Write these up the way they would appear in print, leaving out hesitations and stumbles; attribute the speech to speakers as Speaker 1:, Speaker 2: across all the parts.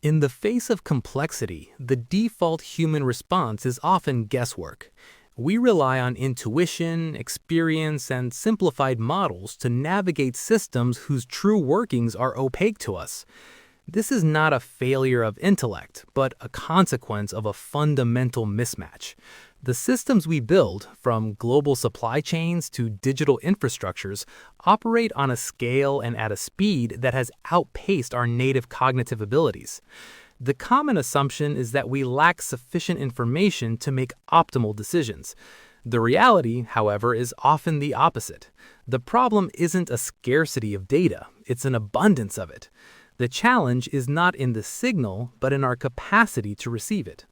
Speaker 1: In the face of complexity, the default human response is often guesswork. We rely on intuition, experience, and simplified models to navigate systems whose true workings are opaque to us. This is not a failure of intellect, but a consequence of a fundamental mismatch. The systems we build, from global supply chains to digital infrastructures, operate on a scale and at a speed that has outpaced our native cognitive abilities. The common assumption is that we lack sufficient information to make optimal decisions. The reality, however, is often the opposite. The problem isn't a scarcity of data, it's an abundance of it. The challenge is not in the signal, but in our capacity to receive it.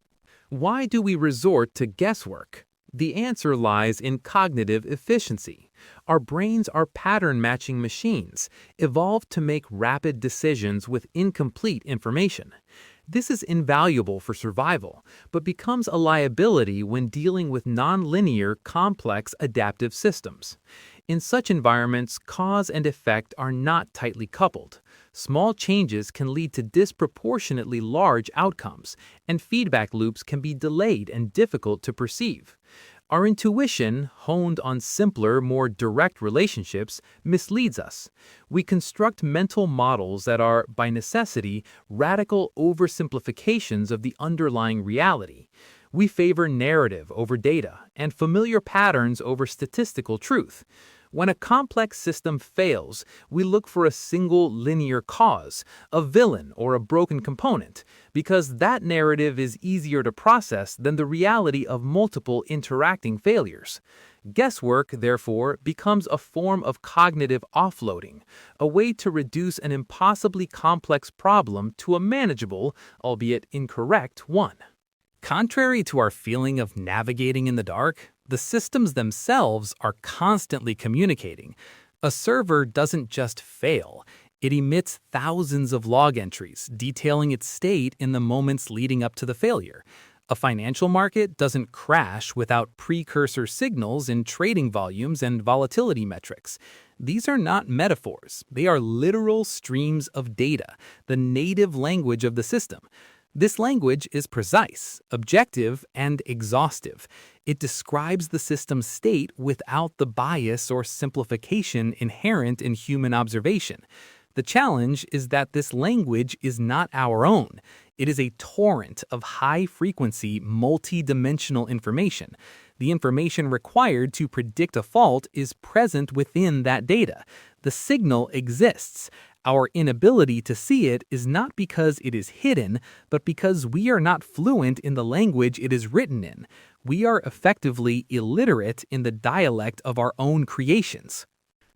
Speaker 1: Why do we resort to guesswork? The answer lies in cognitive efficiency. Our brains are pattern-matching machines, evolved to make rapid decisions with incomplete information. This is invaluable for survival, but becomes a liability when dealing with nonlinear, complex adaptive systems. In such environments, cause and effect are not tightly coupled. Small changes can lead to disproportionately large outcomes, and feedback loops can be delayed and difficult to perceive. Our intuition, honed on simpler, more direct relationships, misleads us. We construct mental models that are, by necessity, radical oversimplifications of the underlying reality. We favor narrative over data and familiar patterns over statistical truth. When a complex system fails, we look for a single linear cause, a villain or a broken component, because that narrative is easier to process than the reality of multiple interacting failures. Guesswork, therefore, becomes a form of cognitive offloading, a way to reduce an impossibly complex problem to a manageable, albeit incorrect, one. Contrary to our feeling of navigating in the dark, the systems themselves are constantly communicating. A server doesn't just fail, it emits thousands of log entries detailing its state in the moments leading up to the failure. A financial market doesn't crash without precursor signals in trading volumes and volatility metrics. These are not metaphors, they are literal streams of data, the native language of the system. This language is precise, objective, and exhaustive. It describes the system's state without the bias or simplification inherent in human observation. The challenge is that this language is not our own. It is a torrent of high-frequency, multi-dimensional information. The information required to predict a fault is present within that data. The signal exists. Our inability to see it is not because it is hidden, but because we are not fluent in the language it is written in. We are effectively illiterate in the dialect of our own creations.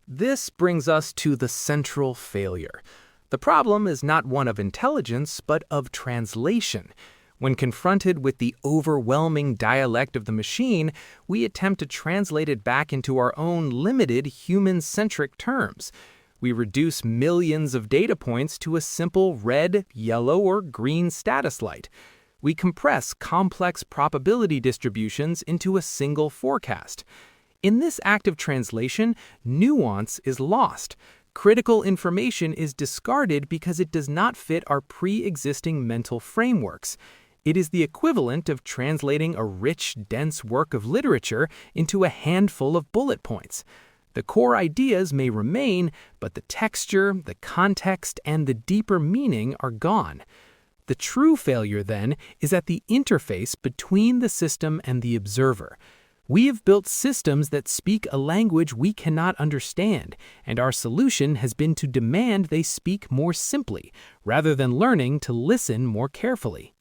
Speaker 1: This brings us to the central failure. The problem is not one of intelligence, but of translation. When confronted with the overwhelming dialect of the machine, we attempt to translate it back into our own limited human-centric terms. We reduce millions of data points to a simple red, yellow, or green status light. We compress complex probability distributions into a single forecast. In this act of translation, nuance is lost. Critical information is discarded because it does not fit our pre-existing mental frameworks. It is the equivalent of translating a rich, dense work of literature into a handful of bullet points. The core ideas may remain, but the texture, the context, and the deeper meaning are gone. The true failure, then, is at the interface between the system and the observer. We have built systems that speak a language we cannot understand, and our solution has been to demand they speak more simply, rather than learning to listen more carefully.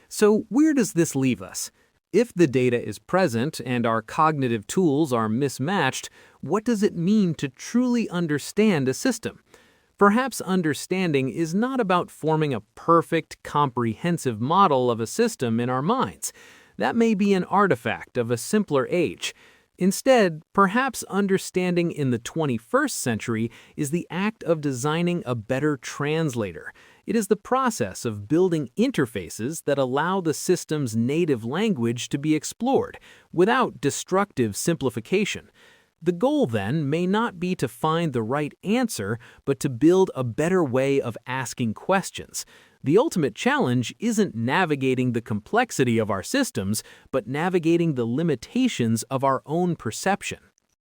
Speaker 1: So where does this leave us? If the data is present and our cognitive tools are mismatched, what does it mean to truly understand a system? Perhaps understanding is not about forming a perfect, comprehensive model of a system in our minds. That may be an artifact of a simpler age. Instead, perhaps understanding in the 21st century is the act of designing a better translator. It is the process of building interfaces that allow the system's native language to be explored, without destructive simplification. The goal, then, may not be to find the right answer, but to build a better way of asking questions.
Speaker 2: The ultimate challenge isn't navigating the complexity of our systems, but navigating the limitations of our own perception.